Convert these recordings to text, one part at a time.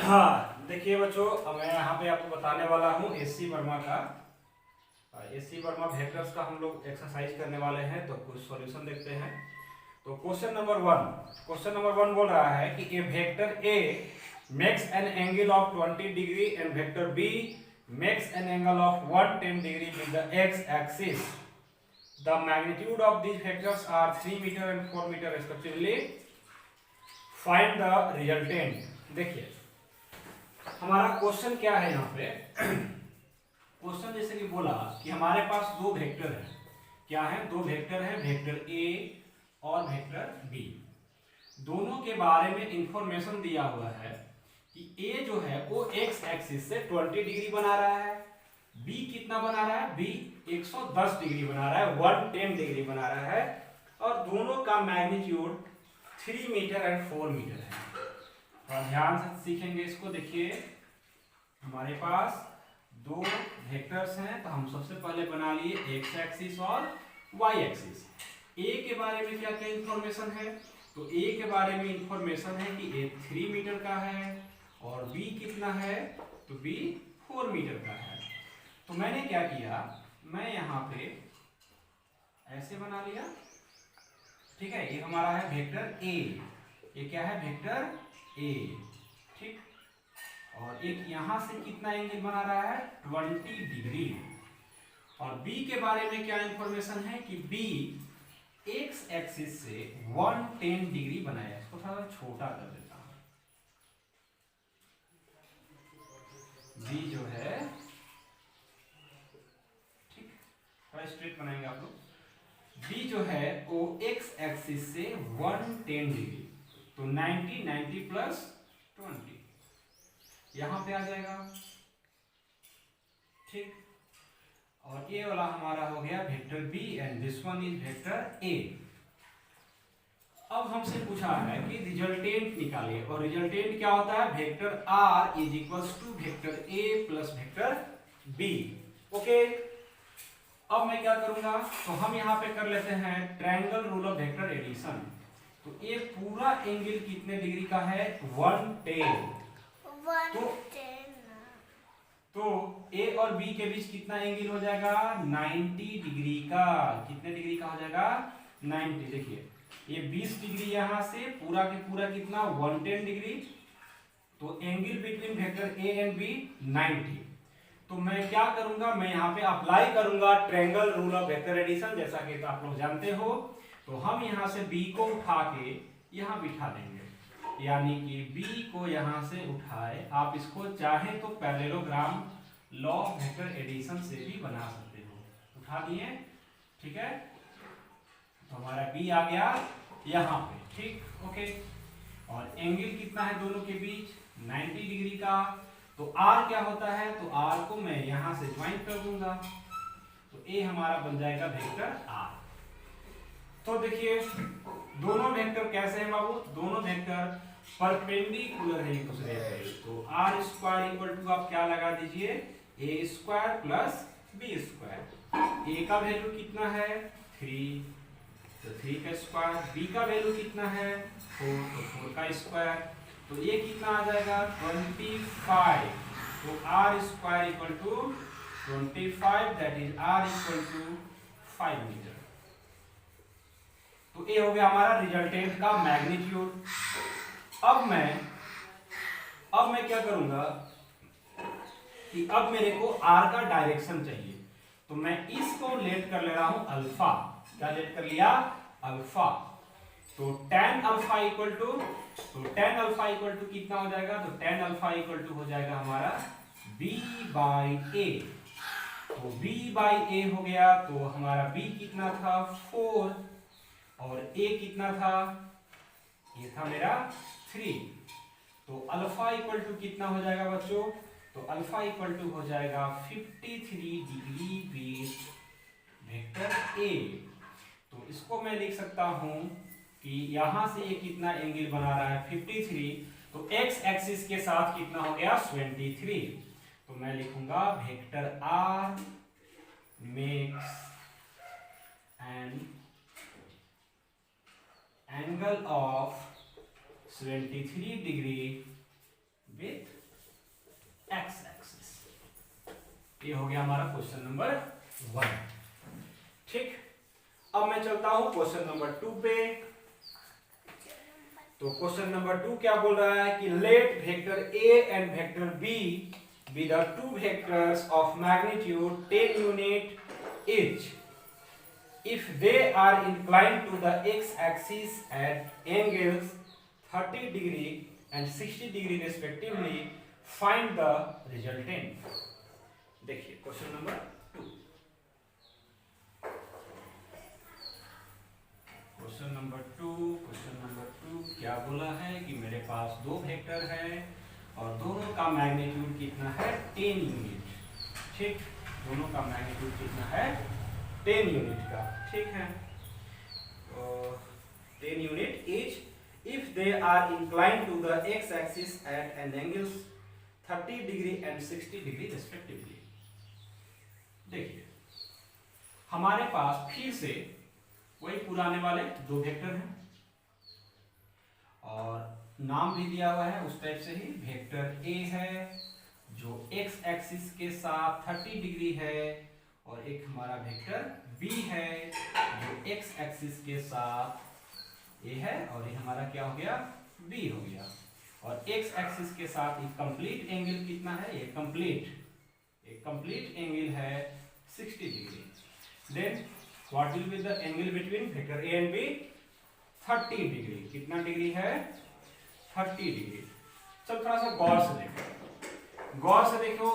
हाँ देखिए बच्चों, अब मैं यहाँ पे आपको बताने वाला हूँ एससी वर्मा का एससी वर्मा वेक्टर्स का हम लोग एक्सरसाइज करने वाले हैं। तो कुछ सॉल्यूशन देखते हैं। तो क्वेश्चन नंबर 1 बोल रहा है कि a vector A makes an angle of 20 degree and vector B makes an angle of 110 degree with the x axis. The magnitude of these vectors are 3 meter and 4 meter respectively. Find the resultant. देखिए हमारा question क्या है यहाँ पे। Question जैसे कि बोला कि हमारे पास दो वेक्टर है। क्या है? दो वेक्टर है, वेक्टर ए और वेक्टर बी। दोनों के बारे में इंफॉर्मेशन दिया हुआ है कि ए जो है वो एक्स एक्सिस से 20 डिग्री बना रहा है, बी कितना बना रहा है, बी 110 डिग्री बना रहा है, 110 डिग्री बना रहा है, और दोनों का मैग्नीट्यूड 3 मीटर एंड 4 मीटर है। और ध्यान से सीखेंगे इसको। देखिए हमारे पास दो वेक्टर्स हैं, तो हम सबसे पहले बना लिए एक्स एक्सिस और वाई एक्सिस। ए के बारे में क्या क्या इंफॉर्मेशन है? तो ए के बारे में इंफॉर्मेशन है कि ए 3 मीटर का है और बी कितना है, तो बी 4 मीटर का है। तो मैंने क्या किया, मैं यहाँ पे ऐसे बना लिया। ठीक है, ये हमारा है वेक्टर ए। ये क्या है? Vector A. ठीक, और एक यहां से कितना एंगल बना रहा है? 20 डिग्री। और बी के बारे में क्या इंफॉर्मेशन है कि बी एक्स एक्सिस से 110 डिग्री बनाया। इसको थोड़ा छोटा कर देता हूं। बी जो है, ठीक, थोड़ा स्ट्रेट बनाएंगे आप लोग। बी जो है वो एक्स एक्सिस से 110 डिग्री, तो 90 प्लस 20 यहां पे आ जाएगा। ठीक, और ये वाला हमारा हो गया vector B and this one is vector A. अब हमसे पूछा है कि रिजल्टेंट निकालिए, और रिजल्टेंट क्या होता है? Vector R is equals to vector A plus vector B. Okay, अब मैं क्या करूंगा, तो हम यहां पे कर लेते हैं triangle rule of vector addition. तो ये पूरा एंगल कितने डिग्री का है? 110। तो ए और बी के बीच कितना एंगल हो जाएगा? 90 डिग्री का। कितने डिग्री का हो जाएगा? 90। देखिए ये 20 डिग्री यहां से पूरा के पूरा कितना? 110 डिग्री। तो angle between vector A and B 90। तो मैं क्या करूंगा, मैं यहाँ पे अप्लाई करूंगा triangle rule of vector addition, जैसा कि आप लोग जानते हो। तो हम यहाँ से बी को उठा के यहाँ बिठा देंगे, यानी कि बी को यहाँ से उठाए। आप इसको चाहे तो parallelogram law of vector addition से भी बना सकते हो। उठा दिए, ठीक है। तो हमारा बी आ गया यहाँ पे। ठीक, ओके। और एंगल कितना है दोनों के बीच? 90 डिग्री का। तो आर क्या होता है? तो आर को मैं यहां से ज्वाइन कर दूंगा, तो ए हमारा बन जाएगा वेक्टर आर। तो देखिए दोनों वेक्टर कैसे हैं बाबू? दोनों वेक्टर परपेंडिकुलर है एक दूसरे के। तो आर स्क्वायर इक्वल टू आप क्या लगा दीजिए? ए स्क्वायर प्लस बी स्क्वायर। ए का वैल्यू कितना है? 3, तो 3 का स्क्वायर। बी का वैल्यू कितना है? 4, तो 4 का स्क्वायर। तो ये कितना आ जाएगा? 25। तो R square equal to 25, that is R equal to 5 metre. तो ये हो गया हमारा रिजल्टेंट का मैग्नीट्यूड। अब मैं क्या करूंगा कि अब मेरे को आर का डायरेक्शन चाहिए। तो मैं इसको लेट कर ले रहा हूं अल्फा। क्या लेट कर लिया? अल्फा। तो tan अल्फा इक्वल टू, कितना हो जाएगा? तो tan अल्फा इक्वल टू हो जाएगा हमारा b बाई ए। तो b बाई ए हो गया। तो हमारा b कितना था? 4, और a कितना था? ये था मेरा 3। तो अल्फा इक्वल टू कितना हो जाएगा बच्चों? तो अल्फा इक्वल टू हो जाएगा 53 डिग्री विद वेक्टर ए। तो इसको मैं लिख सकता हूं कि यहां से ये कितना एंगल बना रहा है? 53। तो एक्स एक्सिस के साथ कितना हो गया? 23। तो मैं लिखूंगा vector R makes an angle of 73 degree with X axis. ये हो गया हमारा क्वेश्चन नंबर 1। ठीक, अब मैं चलता हूं क्वेश्चन नंबर 2 पे। तो क्वेश्चन नंबर 2 क्या बोल रहा है कि let vector A and vector B be the two vectors of magnitude 10 unit each if they are inclined to the x axis at angles 30 degree and 60 degree respectively, find the resultant। देखिए question number 2। Question number 2 क्या बोला है कि मेरे पास दो vector है और दोनों का मैग्नीट्यूड कितना है 10 यूनिट। ठीक, दोनों का मैग्नीट्यूड कितना है 10 यूनिट का। ठीक है, 10 unit each if they are inclined to the x axis at an angles 30 degree and 60 degree respectively। देखिए हमारे पास फिर से वही पुराने वाले दो वेक्टर हैं और नाम भी दिया हुआ है उस टाइप से ही। वेक्टर ए है जो x एक्सिस के साथ 30 डिग्री है और एक हमारा वेक्टर बी है जो x एक्सिस के साथ ए है और ये हमारा क्या हो गया बी हो गया। और x एक्सिस के साथ एक कंप्लीट एंगल कितना है, ये कंप्लीट एंगल है 60 degree. Then what will be the angle between vector A and B 30 degree. कितना डिग्री है 30 डिग्री। चल थोड़ा सा गौर से देखो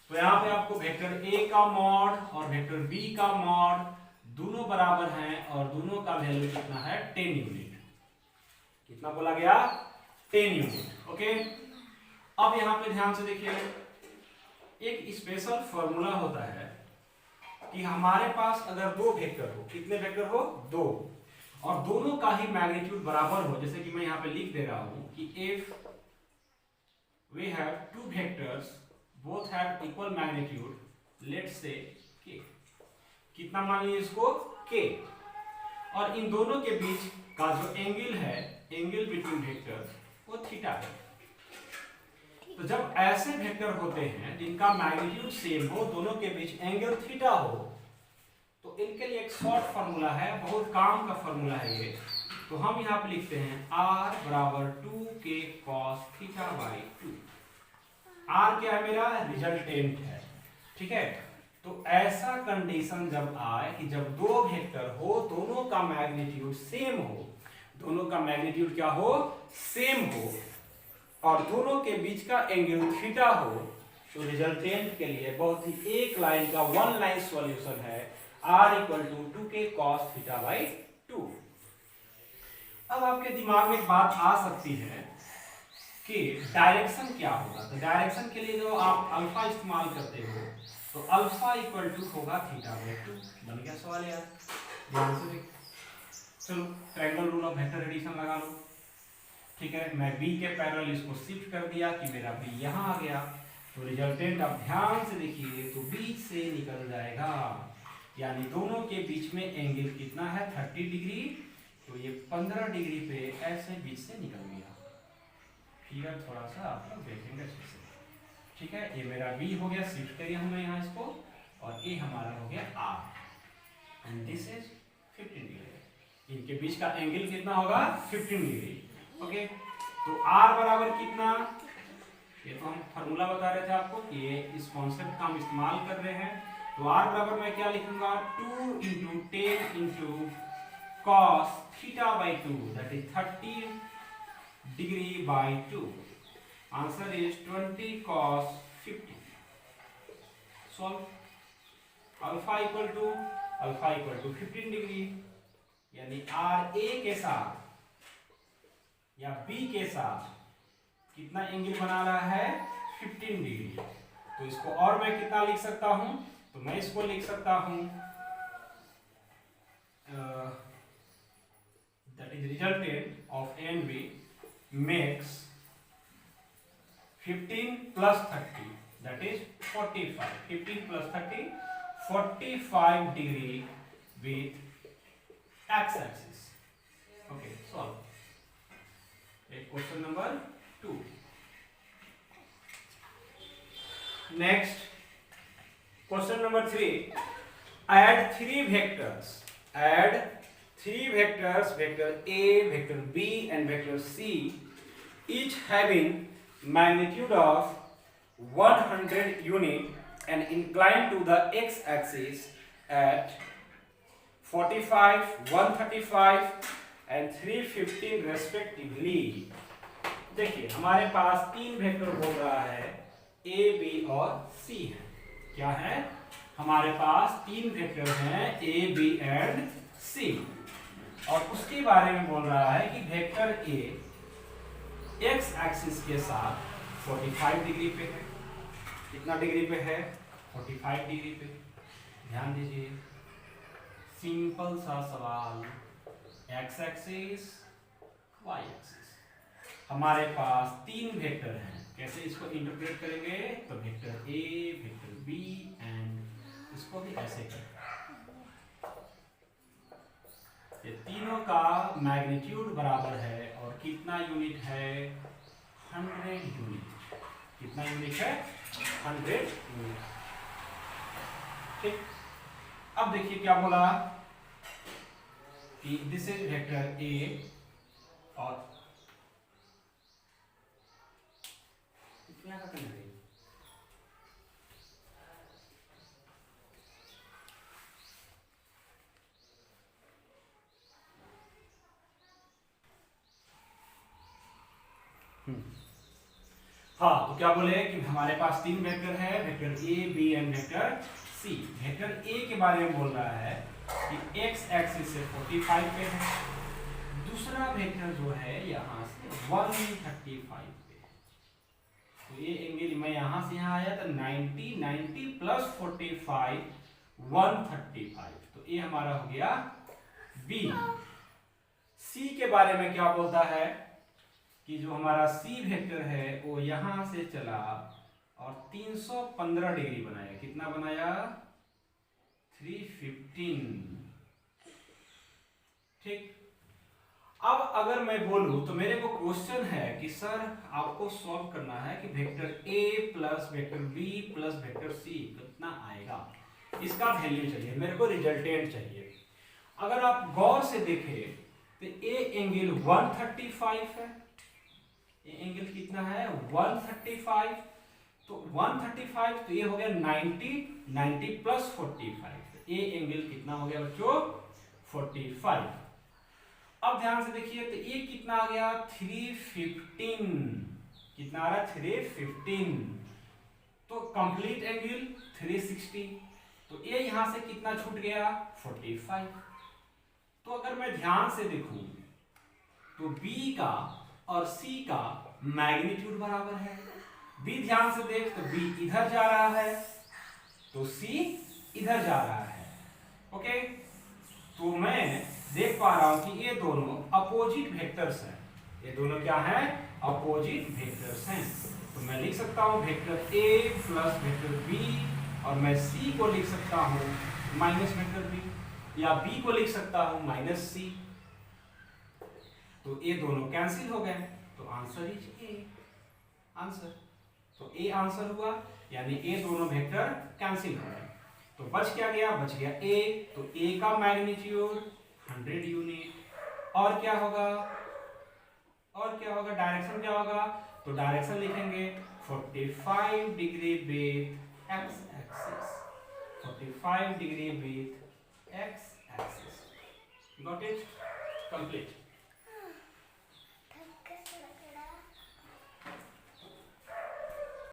तो यहाँ पे आपको वेक्टर ए का मॉड और वेक्टर बी का मॉड दोनों बराबर हैं और दोनों का वैल्यू कितना है 10 यूनिट। कितना बोला गया 10 यूनिट। ओके, अब यहाँ पे ध्यान से देखिए एक स्पेशल फॉर्मूला होता है कि हमारे पास अगर दो वेक्टर हो, कितने वेक्टर हो दो, और दोनों का ही मैग्नीट्यूड बराबर हो, जैसे कि मैं यहाँ पे लिख दे रहा हूं कि if we have two vectors both have equal magnitude let's say k। कितना मान लीजिए इसको k, और इन दोनों के बीच का जो एंगल है, एंगल बिटवीन वेक्टर्स वो थीटा है। तो जब ऐसे वेक्टर होते हैं जिनका मैग्नीट्यूड सेम हो, दोनों के बीच एंगल थीटा हो, तो इनके लिए एक शॉर्ट फार्मूला है, बहुत काम का फार्मूला है ये। तो हम यहाँ पे लिखते हैं r बराबर 2k cos theta by 2। r क्या है मेरा रिजल्टेंट है। ठीक है, तो ऐसा कंडीशन जब आए कि जब दो वेक्टर हो दोनों का मैग्नीट्यूड सेम हो, दोनों का मैग्नीट्यूड क्या हो सेम हो और दोनों के बीच का एंगल थीटा हो, तो रिजल्टेंट के लिए बहुत ही एक लाइन का वन लाइन सॉल्यूशन है r equal to 2k cos theta by 2। अब आपके दिमाग में एक बात आ सकती है कि डायरेक्शन क्या होगा। तो डायरेक्शन के लिए जो आप अल्फा इस्तेमाल करते हो तो अल्फा इक्वल टू होगा थीटा बाई 2। बन गया सवाल यार, ध्यान से देख। चलो triangle rule of vector addition लगा लो। ठीक है, मैं b के पैरेलल इसको शिफ्ट कर दिया कि मेरा b यहाँ आ गया, तो रिजल्टेंट आप ध्यान से देखिए तो बीच से निकल जाएगा, यानी दोनों के बीच में एंगल कितना है 30 डिग्री, तो ये 15 डिग्री पे ऐसे बीच से निकल गया। फिगर थोड़ा सा आप लोग देखेंगे अच्छे से। ठीक है, ये मेरा b हो गया, शिफ्ट करिए हमने यहाँ इसको, और a हमारा हो गया r and this is 15 degree. इनके बीच का एंगल कितना होगा 15 डिग्री। ओके, तो r बराबर कितना, ये तो हम फार्मूला बता रहे थे आपको कि ये इस कॉन्सेप्ट का हम इस्तेमाल कर रहे हैं। तो r बराबर मैं क्या लिखूंगा 2 into 10 into cos theta by 2 that is 30 degree by 2। Answer is 20 cos 50। Solve. Alpha equal to 15 degree, यानी r a के साथ या b के साथ कितना एंगल बना रहा है 15 डिग्री। तो इसको और मैं कितना लिख सकता हूं, तो मैं इसको लिख सकता हूं that is resultant of A and B makes 15 plus 30 that is 45। 15 plus 30 45 degree with X axis. Okay, solve. Question number 2। Next question number 3, add three vectors, vector A, vector B and vector C, each having magnitude of 100 unit and inclined to the x-axis at 45, 135 and 315 respectively। देखिए हमारे पास तीन vector बोल रहा है, A, B और C है। क्या है? हमारे पास तीन वेक्टर हैं A, B एंड C, और उसके बारे में बोल रहा है कि वेक्टर A x एक्सिस के साथ 45 डिग्री पे है। कितना डिग्री पे है? 45 डिग्री पे। ध्यान दीजिए, सिंपल सा सवाल, x एक्सिस, y एक्सिस। हमारे पास तीन वेक्टर हैं, कैसे इसको इंटरप्रेट करेंगे? तो vector A, vector B and इसको भी ऐसे करेंगे। ये तीनों का मैग्नीट्यूड बराबर है और कितना यूनिट है? 100 यूनिट। कितना यूनिट है? 100 यूनिट। ठीक, अब देखिए क्या बोला कि दिस इज वेक्टर A और क्या करना है? हाँ, तो क्या बोले कि हमारे पास तीन वेक्टर है, vector A, B and vector C। Vector A के बारे में बोल रहा है कि x एक्सिस से 45 पे है, दूसरा वेक्टर जो है यहाँ से 135 पे है। तो ये एंगल मैं यहाँ से यहाँ आया तो 90, 90 प्लस 45 135, तो ये हमारा हो गया B। C के बारे में क्या बोलता है कि जो हमारा C वेक्टर है वो यहां से चला और 315 डिग्री बनाया। कितना बनाया? 315। ठीक, अब अगर मैं बोलूं तो मेरे को क्वेश्चन है कि सर आपको सॉल्व करना है कि vector A plus vector B plus vector C कितना आएगा, इसका वैल्यू चाहिए मेरे को, रिजल्टेंट चाहिए। अगर आप गौर से देखें तो A एंगल 135 है, ये एंगल कितना है? 135, तो 135 तो ये हो गया 90, 90 प्लस 45, तो ये एंगल कितना हो गया बच्चों? 45। अब ध्यान से देखिए तो ये कितना आ गया? 315। कितना आ रहा है? 315। तो कंप्लीट एंगल 360, तो ये यहां से कितना छूट गया? 45। तो अगर मैं ध्यान से देखूं तो B का और C का मैग्नीट्यूड बराबर है। B ध्यान से देख तो B इधर जा रहा है तो C इधर जा रहा है। ओके, तो मैं देख पा रहा हूं कि ये दोनों अपोजिट वेक्टर्स हैं। ये दोनों क्या हैं? अपोजिट वेक्टर्स हैं। तो मैं लिख सकता हूं vector A plus vector B, और मैं C को लिख सकता हूं माइनस वेक्टर B, या B को लिख सकता हूं माइनस C। तो ये दोनों कैंसिल हो गए, तो आंसर इज A। आंसर, तो A आंसर हुआ, यानी ये दोनों वेक्टर कैंसिल हो गए। तो बच क्या गया? बच गया A। तो A का मैग्नीट्यूड 100 यूनिट। और क्या होगा? और क्या होगा? डायरेक्शन क्या होगा? तो डायरेक्शन लिखेंगे 45 degree with x axis, 45 degree with x axis. Got it? Complete.